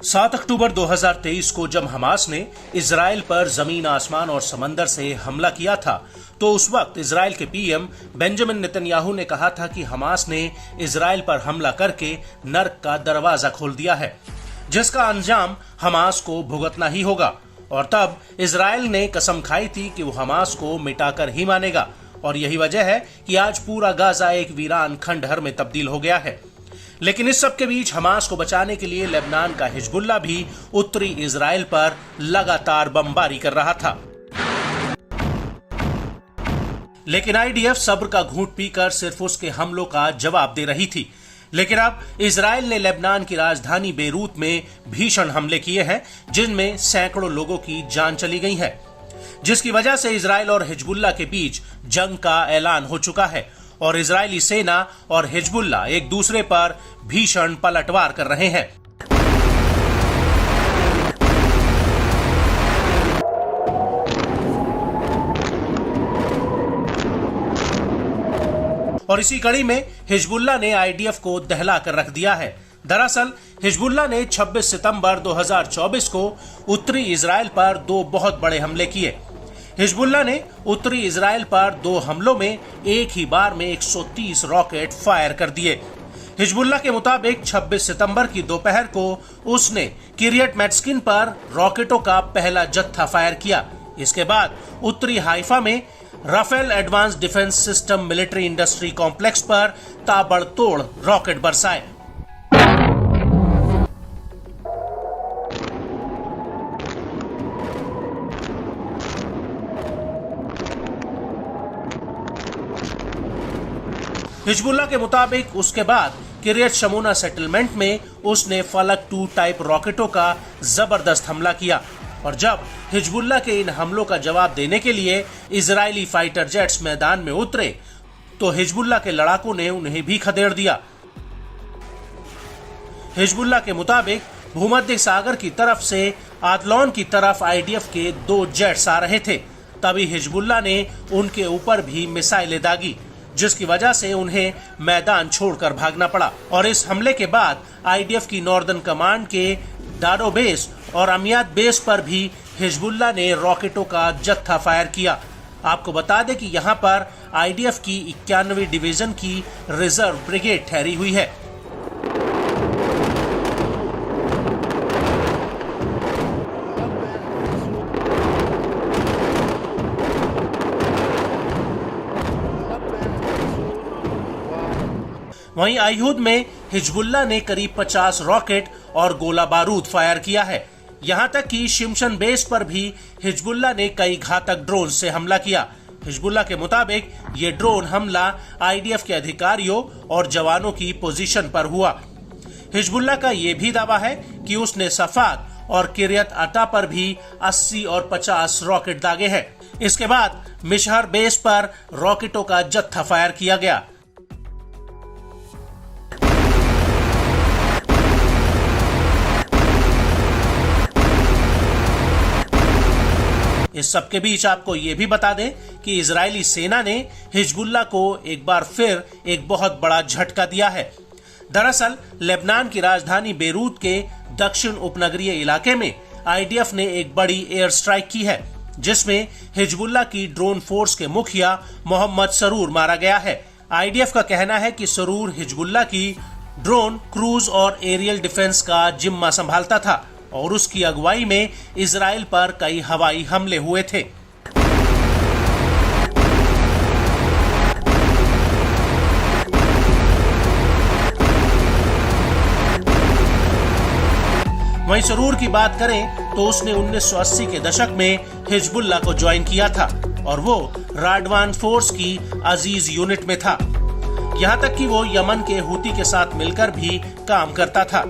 7 अक्टूबर 2023 को जब हमास ने इजराइल पर जमीन, आसमान और समंदर से हमला किया था, तो उस वक्त इजराइल के पीएम बेंजामिन नेतन्याहू ने कहा था कि हमास ने इजराइल पर हमला करके नर्क का दरवाजा खोल दिया है, जिसका अंजाम हमास को भुगतना ही होगा। और तब इजराइल ने कसम खाई थी कि वो हमास को मिटाकर ही मानेगा, और यही वजह है कि आज पूरा गाजा एक वीरान खंडहर में तब्दील हो गया है। लेकिन इस सब के बीच हमास को बचाने के लिए लेबनान का हिजबुल्लाह भी उत्तरी इजराइल पर लगातार बमबारी कर रहा था। लेकिन आईडीएफ सब्र का घूंट पीकर सिर्फ उसके हमलों का जवाब दे रही थी। लेकिन अब इजराइल ने लेबनान की राजधानी बेरूत में भीषण हमले किए हैं, जिनमें सैकड़ों लोगों की जान चली गई है, जिसकी वजह से इजराइल और हिजबुल्लाह के बीच जंग का ऐलान हो चुका है और इजरायली सेना और हिजबुल्लाह एक दूसरे पर भीषण पलटवार कर रहे हैं। और इसी कड़ी में हिजबुल्लाह ने आईडीएफ को दहला कर रख दिया है। दरअसल हिजबुल्लाह ने 26 सितंबर 2024 को उत्तरी इजराइल पर 2 बहुत बड़े हमले किए। हिजबुल्लाह ने उत्तरी इजराइल पर 2 हमलों में एक ही बार में 130 रॉकेट फायर कर दिए। हिजबुल्लाह के मुताबिक 26 सितंबर की दोपहर को उसने किरियत मैट्स्किन पर रॉकेटों का पहला जत्था फायर किया। इसके बाद उत्तरी हाइफा में Rafael advance defence system military industry complex पर ताबड़तोड़ रॉकेट बरसाए। हिजबुल्लाह के मुताबिक उसके बाद किरियत शमूना सेटलमेंट में उसने फलक 2 टाइप रॉकेटों का जबरदस्त हमला किया। और जब हिजबुल्लाह के इन हमलों का जवाब देने के लिए इजरायली फाइटर जेट्स मैदान में उतरे, तो हिजबुल्लाह के लड़ाकों ने उन्हें भी खदेड़ दिया। हिजबुल्लाह के मुताबिक भूमध्य सागर की तरफ से आदलौन की तरफ आईडीएफ के 2 जेट्स आ रहे थे। तभी हिजबुल्लाह ने उनके ऊपर भी मिसाइलें दागी, जिसकी वजह से उन्हें मैदान छोड़कर भागना पड़ा। और इस हमले के बाद आईडीएफ की नॉर्दर्न कमांड के डाडो बेस और अमियात बेस पर भी हिजबुल्लाह ने रॉकेटों का जत्था फायर किया। आपको बता दें कि यहां पर आईडीएफ की 91वीं डिवीजन की रिजर्व ब्रिगेड ठहरी हुई है। वहीं आयूद में हिजबुल्लाह ने करीब 50 रॉकेट और गोला बारूद फायर किया है। यहां तक कि शिमशन बेस पर भी हिजबुल्लाह ने कई घातक ड्रोन से हमला किया। हिजबुल्लाह के मुताबिक ये ड्रोन हमला आईडीएफ के अधिकारियों और जवानों की पोजीशन पर हुआ। हिजबुल्लाह का ये भी दावा है कि उसने सफाद और किरियत अता पर भी 80 और 50 रॉकेट दागे हैं। इसके बाद मिशहर बेस पर रॉकेटों का जत्था फायर किया गया। इस सब के बीच आपको ये भी बता दें कि इजरायली सेना ने हिजबुल्लाह को एक बार फिर एक बहुत बड़ा झटका दिया है। दरअसल लेबनान की राजधानी बेरूत के दक्षिण उपनगरीय इलाके में आईडीएफ ने एक बड़ी एयर स्ट्राइक की है, जिसमें हिजबुल्लाह की ड्रोन फोर्स के मुखिया मोहम्मद सरूर मारा गया है। आईडीएफ का कहना है कि सरूर हिजबुल्लाह की ड्रोन, क्रूज और एरियल डिफेंस का जिम्मा संभालता था और उसकी अगुवाई में इजराइल पर कई हवाई हमले हुए थे। वहीं सरूर की बात करें तो उसने 1980 के दशक में हिजबुल्लाह को ज्वाइन किया था और वो राडवान फोर्स की अजीज यूनिट में था। यहां तक कि वो यमन के हूती के साथ मिलकर भी काम करता था।